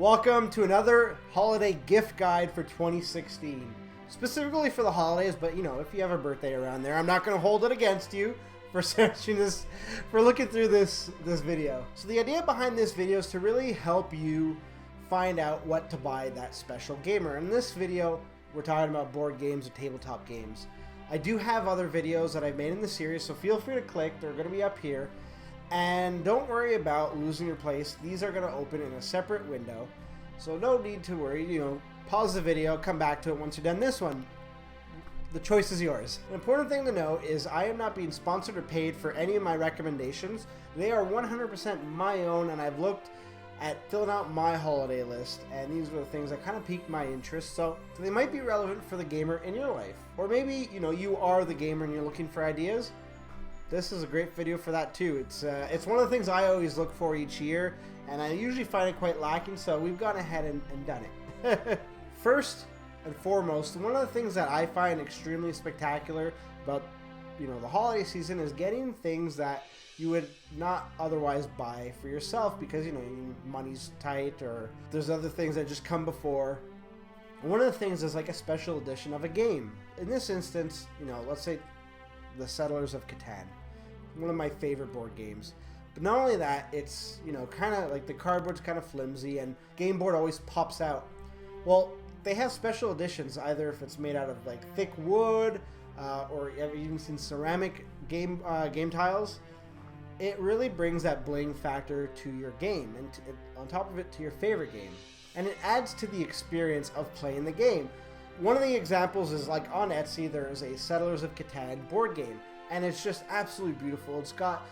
Welcome to another holiday gift guide for 2016. Specifically for the holidays, but if you have a birthday around there, I'm not going to hold it against you for searching this, for looking through this video. So the idea behind this video is to really help you find out what to buy that special gamer. In this video, we're talking about board games or tabletop games. I do have other videos that I've made in the series, so feel free to click. They're going to be up here. And don't worry about losing your place. These are going to open in a separate window. So no need to worry. Pause the video, come back to it once you're done this one. The choice is yours. An important thing to know is I am not being sponsored or paid for any of my recommendations. They are 100% my own, and I've looked at filling out my holiday list, and these were the things that kind of piqued my interest. So they might be relevant for the gamer in your life. Or maybe, you are the gamer and you're looking for ideas. This is a great video for that too. It's one of the things I always look for each year, and I usually find it quite lacking, so we've gone ahead and done it. First and foremost, one of the things that I find extremely spectacular about the holiday season is getting things that you would not otherwise buy for yourself because your money's tight or there's other things that just come before. One of the things is like a special edition of a game. In this instance, let's say the Settlers of Catan, one of my favorite board games. But not only that, it's kind of like the cardboard's kind of flimsy and game board always pops out. Well, they have special editions, either if it's made out of like thick wood or I've even seen ceramic game tiles. It really brings that bling factor to your game, and on top of it, to your favorite game, and it adds to the experience of playing the game. One of the examples is like on Etsy, there is a Settlers of Catan board game, and it's just absolutely beautiful. It's got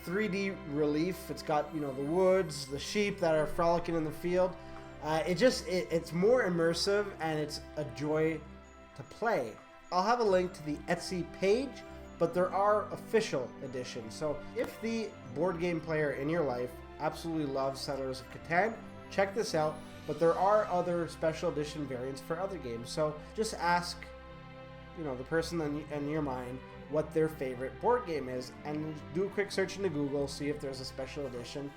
3D relief. It's got, the woods, the sheep that are frolicking in the field. It's more immersive, and it's a joy to play. I'll have a link to the Etsy page, but there are official editions. So if the board game player in your life absolutely loves Settlers of Catan, check this out. But there are other special edition variants for other games. So just ask, the person in your mind what their favorite board game is, and do a quick search into Google, see if there's a special edition.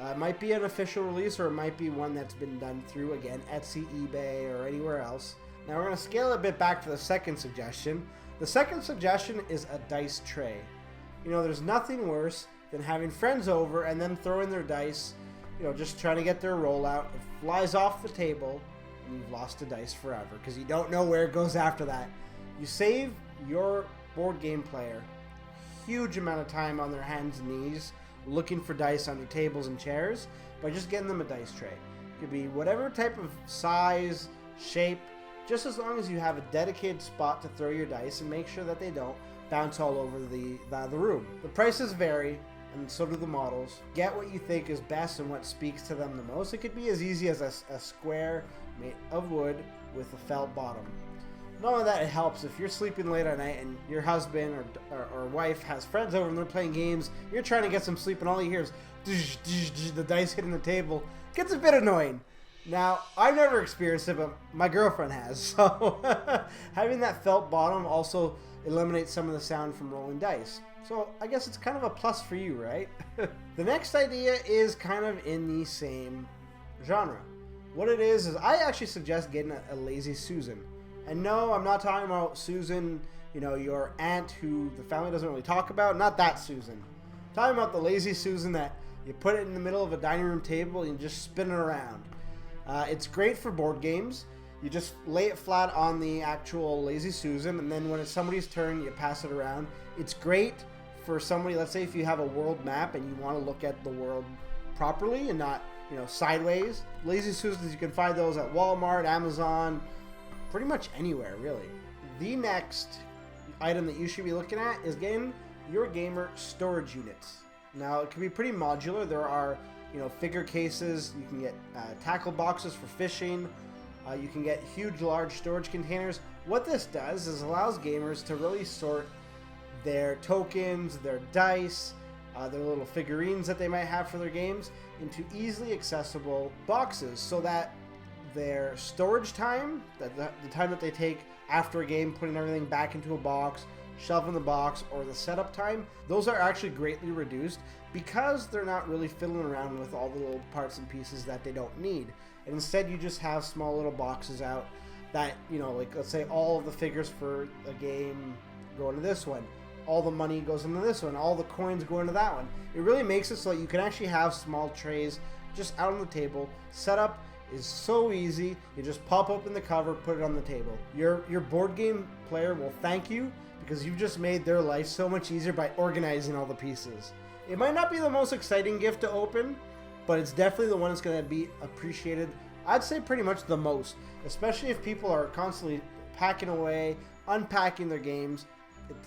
It might be an official release, or it might be one that's been done through, again, Etsy, eBay, or anywhere else. Now we're going to scale it a bit back to the second suggestion. The second suggestion is a dice tray. There's nothing worse than having friends over and then throwing their dice, just trying to get their roll out. It flies off the table, and you've lost a dice forever because you don't know where it goes after that. You save your board game player a huge amount of time on their hands and knees looking for dice under tables and chairs by just getting them a dice tray. It could be whatever type of size, shape, just as long as you have a dedicated spot to throw your dice and make sure that they don't bounce all over the room. The prices vary, and so do the models. Get what you think is best and what speaks to them the most. It could be as easy as a square made of wood with a felt bottom. Not only that, it helps if you're sleeping late at night and your husband or wife has friends over and they're playing games, you're trying to get some sleep and all you hear is the dice hitting the table. It gets a bit annoying. Now, I've never experienced it, but my girlfriend has, so having that felt bottom also eliminates some of the sound from rolling dice. So I guess it's kind of a plus for you, right? The next idea is kind of in the same genre. What it is I actually suggest getting a Lazy Susan. And no, I'm not talking about Susan, your aunt who the family doesn't really talk about. Not that Susan. I'm talking about the Lazy Susan that you put it in the middle of a dining room table and you just spin it around. It's great for board games. You just lay it flat on the actual Lazy Susan, and then when it's somebody's turn, you pass it around. It's great for somebody, let's say if you have a world map and you want to look at the world properly and not, sideways. Lazy Susans, you can find those at Walmart, Amazon, pretty much anywhere, really. The next item that you should be looking at is getting your gamer storage units. Now, it can be pretty modular. There are, figure cases. You can get tackle boxes for fishing. You can get huge, large storage containers. What this does is allows gamers to really sort their tokens, their dice, their little figurines that they might have for their games into easily accessible boxes so that their storage time, the time that they take after a game putting everything back into a box, shelving the box, or the setup time, those are actually greatly reduced because they're not really fiddling around with all the little parts and pieces that they don't need. And instead, you just have small little boxes out that, you know, like let's say all of the figures for a game go into this one, all the money goes into this one, all the coins go into that one. It really makes it so that you can actually have small trays just out on the table. Setup is so easy. You just pop open the cover, put it on the table. Your board game player will thank you because you've just made their life so much easier by organizing all the pieces. It might not be the most exciting gift to open, but it's definitely the one that's going to be appreciated, I'd say pretty much the most, especially if people are constantly packing away, unpacking their games.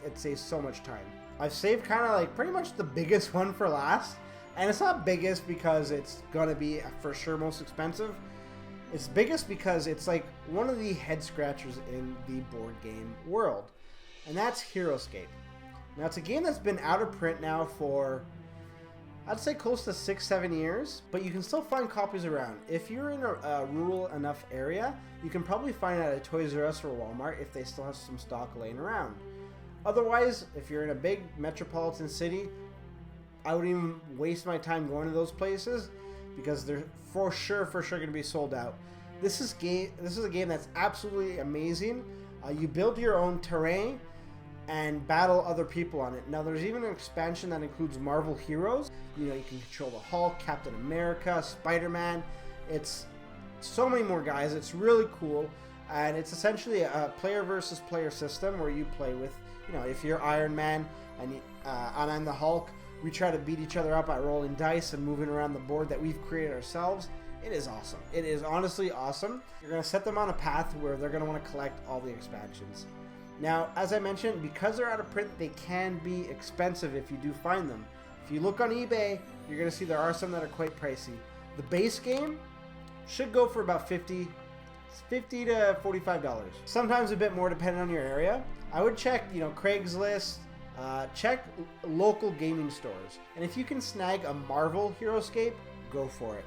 It saves so much time. I've saved kind of like pretty much the biggest one for last, and it's not biggest because it's going to be for sure most expensive. It's biggest because it's like one of the head scratchers in the board game world, and that's Heroescape. Now, it's a game that's been out of print now for, I'd say, close to 6-7 years, but you can still find copies around. If you're in a rural enough area, you can probably find it at a Toys R Us or Walmart if they still have some stock laying around. Otherwise, if you're in a big metropolitan city, I wouldn't even waste my time going to those places because they're for sure going to be sold out. This is a game that's absolutely amazing. You build your own terrain and battle other people on it. Now, there's even an expansion that includes Marvel heroes. You know, you can control the Hulk, Captain America, Spider-Man. It's so many more guys. It's really cool, and it's essentially a player versus player system where you play with, you know, if you're Iron Man and I'm the Hulk, we try to beat each other up by rolling dice and moving around the board that we've created ourselves. It is awesome. It is honestly awesome. You're going to set them on a path where they're going to want to collect all the expansions. Now, as I mentioned, because they're out of print, they can be expensive if you do find them. If you look on eBay, you're going to see there are some that are quite pricey. The base game should go for about $50 to $45. Sometimes a bit more depending on your area. I would check, you know, Craigslist, check local gaming stores. And if you can snag a Marvel Heroescape, go for it.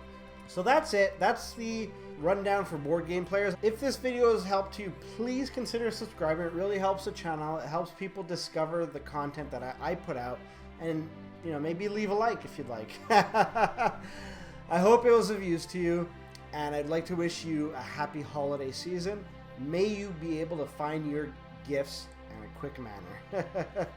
So that's it. That's the rundown for board game players. If this video has helped you, please consider subscribing. It really helps the channel. It helps people discover the content that I put out. And, you know, maybe leave a like if you'd like. I hope it was of use to you. And I'd like to wish you a happy holiday season. May you be able to find your gifts in a quick manner.